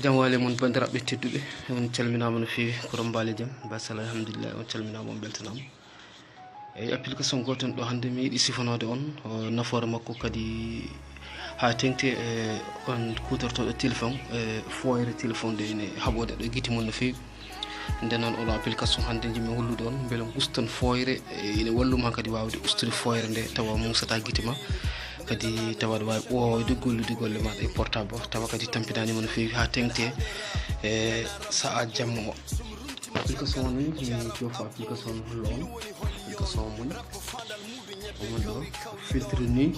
jam wale mon bandiraɓe tedduɓe on calminama no fewi ko rombale jam basal alhamdulillah on calminama on beltanama eyi application goton ɗo hande mi yiiɗi sifanode on nafoore makko kadi ha tengti on kutortoɗo téléphone foyre téléphone de ene haɓode ɗo guite mon no fewi nden noon oɗo application hande jimi hollude on beele gustan foyre ene walluma kadi wawde ustude foyre nde tawa musata guite ma kadi tawa aɗa wawi ɓooyde gollude golle maɗa e portable tawa kadi tampinanima no fewi ha tengte saaha jamma o application ni mi jofa application hollo on application mon omon ɗo filtre ni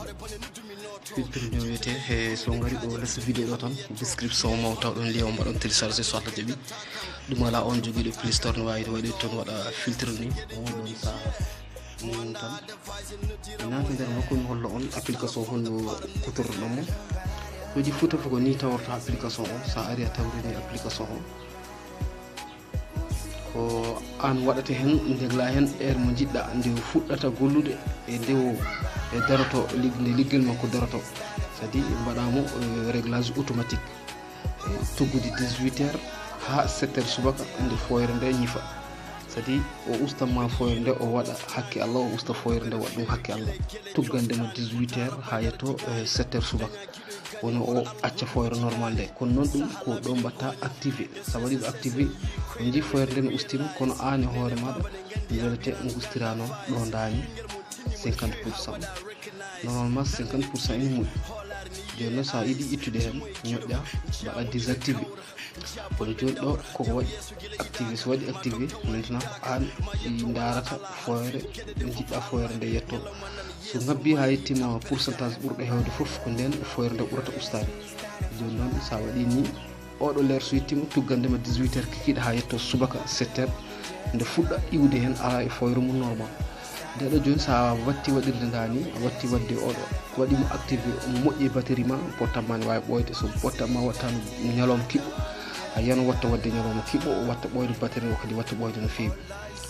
wiyete so gari ɗo less vidéo ɗo tan description maw taw ɗon lien o mbaɗon téléchargé so Allah jaaɓi ɗum ala on joguiɗo play store no wawi waɗi toon waɗa filtre ni omon ɗon saaha non tan naati nder makko mi hollo on application holno kutorɗoɗonmo soji fuuta ko ni taworta application o sa ari a tawrini application o ko an waɗata hen degla hen heure mo jiɗɗa nde fuɗɗata gollude e ndewo e daroto nde ligguel makko daroto c'est à dire mbaɗamo réglage automatique tuggude 18 heures ha 7 heures subaka nde foyre nde ñifa c'est à dire o ustanma foyre nde o waɗa hakke Allah o usta foyre nde waɗa ɗum hakke Allah tuggandema 18 heures ha yetto 7 heures subaka wono o acca foyre normal nde kono noon ɗum ko ɗo mbatta activé sa waɗi ɗo activé on jii foyre nde no ustima kono an e hoore maɗa welete gustira noon ɗo dani 50% normalement 50% ene moƴƴi joni noon sa yiiɗi ittude hen ñoƴƴa mbaɗa désactivé kono joni ɗo koko waɗi activé so waɗi activé maintenant an darata foyre jiɗɗa foyre nde yetto so ngabbi ha yettima pourcentage ɓurɗo hewde foof ko nden foyre nde ɓurata ustade joni noon sa waɗi ni oɗo leer so yettima tuggandema 18 heures kikiɗe ha yetto subaka 7 heures nde fuɗɗa iwde hen ala e foyre mum normal ndeɗo joni sa watti waɗirde ndani a watti wadde oɗo waɗimo activé moƴƴi batterie ma portable ma ne wawi ɓoyde so portable ma wattano ñalawma kiɓɓo a yiyan watta wadde ñalawma kiɓɓo o watta ɓoyde batterie o kadi watta ɓoyde no fewi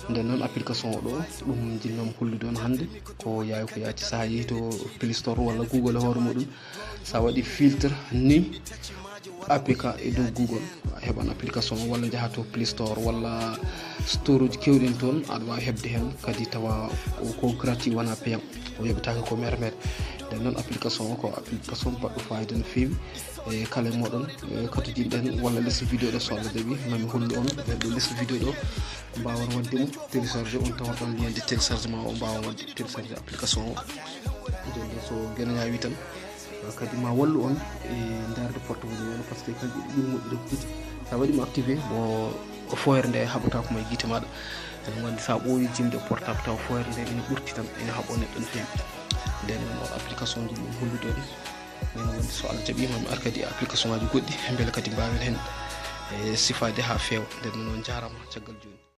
nden noon application o ɗo ɗum jinnomi hollude on hande ko yawi ko yacci sa yeehi to play store walla google hoore muɗum sa waɗi filtre ni apk e dow google a heɓan application o walla jaaha to play store walla store uji kewɗen toon aɗa wawi hebde hen kadi tawa ko gratuit wona payant o yoɓetake ko mere nden noon application o ko application baɗɗo fayida no fewi e kala moɗon katojiɗen walla less vidéo ɗo so Allah jaaɓi mami hollu on ɗo less vidéo ɗo mbawan waddemo téléchargé on tawa ɗon lien de téléchargement o mbawa wadde téléchargé application o joni so guenañawi tan kadi ma wallu on e darde portable on par ce que kanƴi ɗi ɓuuri moƴƴude ko guite sa waɗimo activé mo foyre nde haɓata koye guite maɗa ene wandi sa ɓooyi jimde portable taw foyre nde ene ɓurti tan ene haɓo neɗɗo no fewi nden noon application ji ɗum hollude on ene wandi so Allah jaaɓi mami ar kadi application ngaji goɗɗi beele kadi mbawen hen sifade ha fewa nden noon jarama caggal joni